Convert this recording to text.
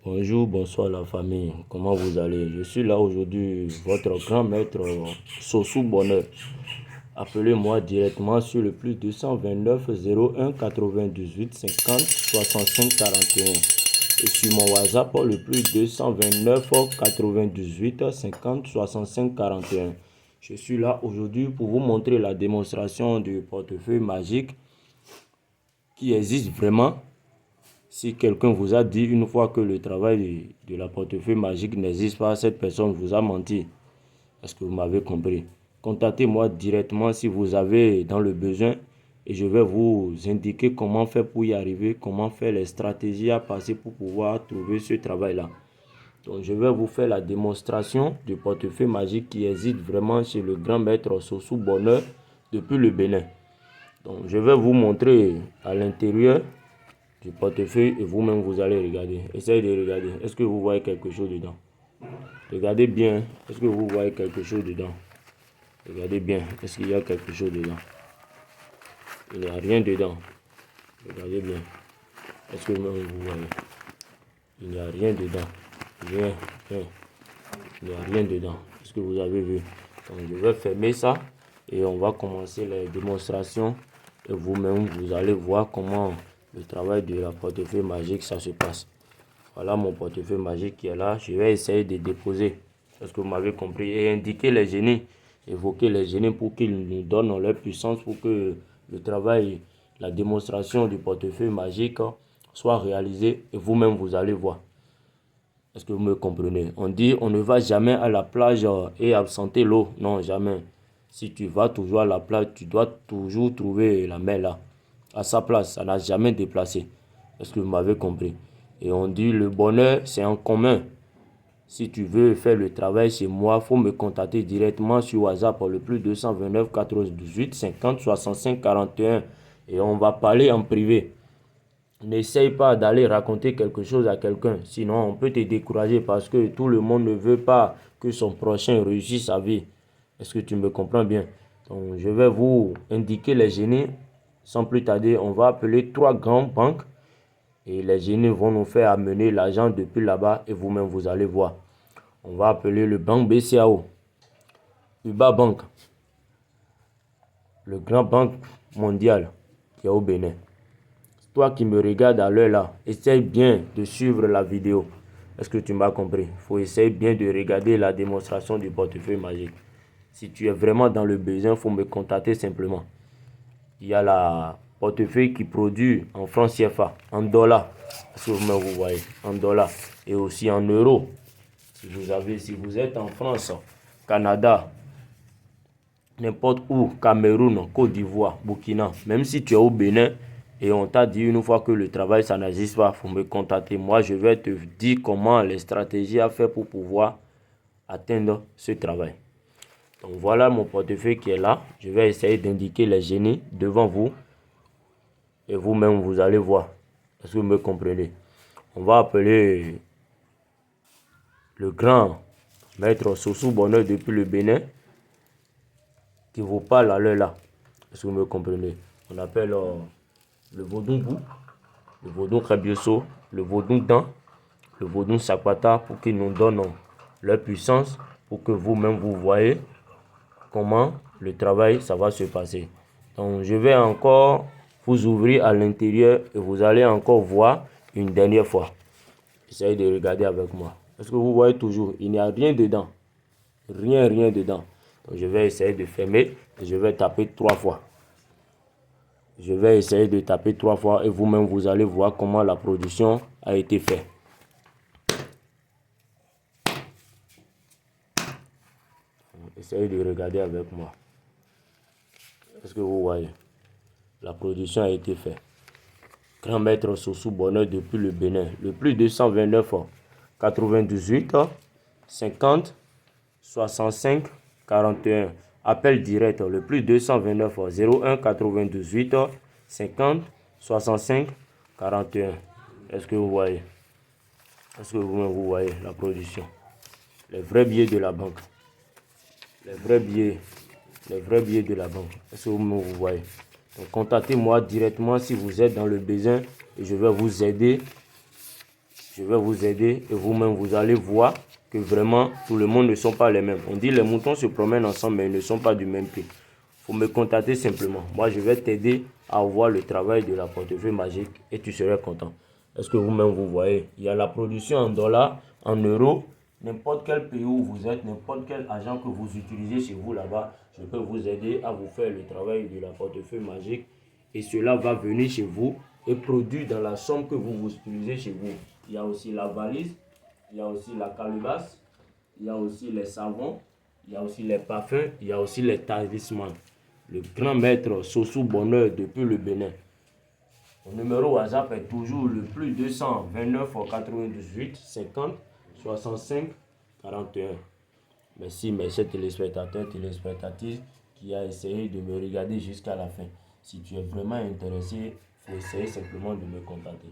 Bonjour, bonsoir la famille. Comment vous allez? Je suis là aujourd'hui, votre grand maître Sossou Bonheur. Appelez-moi directement sur le plus 229 01 98 50 65 41. Et sur mon WhatsApp, le plus 229 98 50 65 41. Je suis là aujourd'hui pour vous montrer la démonstration du portefeuille magique qui existe vraiment. Si quelqu'un vous a dit une fois que le travail de la portefeuille magique n'existe pas, cette personne vous a menti. Est-ce que vous m'avez compris? Contactez-moi directement si vous avez dans le besoin et je vais vous indiquer comment faire pour y arriver, comment faire les stratégies à passer pour pouvoir trouver ce travail-là. Donc je vais vous faire la démonstration du portefeuille magique qui existe vraiment chez le grand maître Sossou Bonheur depuis le Bénin. Donc je vais vous montrer à l'intérieur du portefeuille et vous-même vous allez regarder. Essayez de regarder. Est-ce que vous voyez quelque chose dedans? Regardez bien. Est-ce que vous voyez quelque chose dedans? Regardez bien. Est-ce qu'il y a quelque chose dedans? Il n'y a rien dedans. Regardez bien. Est-ce que même vous voyez? Il n'y a rien dedans. Rien. Il n'y a rien dedans. Est-ce que vous avez vu? Donc je vais fermer ça et on va commencer les démonstrations. Et vous-même vous allez voir comment le travail de la portefeuille magique ça se passe. Voilà mon portefeuille magique qui est là. Je vais essayer de déposer. Est-ce que vous m'avez compris? Et indiquer les génies. Évoquer les génies pour qu'ils nous donnent leur puissance pour que le travail, la démonstration du portefeuille magique soit réalisée. Et vous-même vous allez voir. Est-ce que vous me comprenez? On dit on ne va jamais à la plage et absenter l'eau. Non, jamais. Si tu vas toujours à la plage, tu dois toujours trouver la mer là. À sa place, ça n'a jamais déplacé. Est-ce que vous m'avez compris? Et on dit le bonheur, c'est en commun. Si tu veux faire le travail chez moi, il faut me contacter directement sur WhatsApp le plus 229 98 50 65 41. Et on va parler en privé. N'essaye pas d'aller raconter quelque chose à quelqu'un. Sinon, on peut te décourager parce que tout le monde ne veut pas que son prochain réussisse sa vie. Est-ce que tu me comprends bien? Donc, je vais vous indiquer les génies. Sans plus tarder, on va appeler 3 grandes banques. Et les génies vont nous faire amener l'argent depuis là-bas. Et vous-même, vous allez voir. On va appeler le banque BCAO. UBA Bank. Le grand banque mondial qui est au Bénin. Toi qui me regardes à l'heure là, essaye bien de suivre la vidéo. Est-ce que tu m'as compris? Il faut essayer bien de regarder la démonstration du portefeuille magique. Si tu es vraiment dans le besoin, il faut me contacter simplement. Il y a la portefeuille qui produit en francs CFA, en dollars. Est-ce que vous voyez? En dollars. Et aussi en euros. Si vous êtes en France, Canada, n'importe où, Cameroun, Côte d'Ivoire, Burkina, même si tu es au Bénin, et on t'a dit une fois que le travail, ça n'existe pas, il faut me contacter. Moi, je vais te dire comment les stratégies à faire pour pouvoir atteindre ce travail. Donc voilà mon portefeuille qui est là. Je vais essayer d'indiquer les génies devant vous. Et vous-même, vous allez voir. Est-ce que vous me comprenez? On va appeler le grand maître Sossou Bonheur depuis le Bénin qui vous parle à l'heure là. Est-ce que vous me comprenez? On appelle le vaudou Bou, le vaudou Rabioso, le vaudou Dan, le vaudou Sakwata pour qu'ils nous donnent leur puissance pour que vous-même vous voyez comment le travail ça va se passer. Donc je vais encore vous ouvrir à l'intérieur et vous allez encore voir une dernière fois. Essayez de regarder avec moi. Est-ce que vous voyez toujours? Il n'y a rien dedans. Rien dedans. Donc je vais essayer de fermer et je vais taper 3 fois. Je vais essayer de taper 3 fois et vous-même vous allez voir comment la production a été faite. Essayez de regarder avec moi. Est-ce que vous voyez? La production a été faite. Grand maître Sossou Bonheur depuis le Bénin. Le plus 229 98 50 65 41. Appel direct le plus 229 01 98 50 65 41. Est-ce que vous voyez? Est-ce que vous voyez la production? Les vrais billets de la banque. Les vrais billets de la banque. Est-ce que vous voyez? Donc contactez-moi directement si vous êtes dans le besoin et je vais vous aider Je vais vous aider et vous-même, vous allez voir que vraiment, tout le monde ne sont pas les mêmes. On dit les moutons se promènent ensemble, mais ils ne sont pas du même prix. Il faut me contacter simplement. Moi, je vais t'aider à avoir le travail de la portefeuille magique et tu seras content. Est-ce que vous-même, vous voyez? Il y a la production en dollars, en euros. N'importe quel pays où vous êtes, n'importe quel agent que vous utilisez chez vous là-bas, je peux vous aider à vous faire le travail de la portefeuille magique. Et cela va venir chez vous et produire dans la somme que vous utilisez chez vous. Il y a aussi la valise, il y a aussi la calebasse, il y a aussi les savons, il y a aussi les parfums, il y a aussi les talismans. Le grand maître Sossou Bonheur depuis le Bénin. Mon numéro WhatsApp est toujours le plus 229 98 50 65 41. Merci, mes chers téléspectateurs, téléspectatrices qui a essayé de me regarder jusqu'à la fin. Si tu es vraiment intéressé, il faut essayer simplement de me contacter.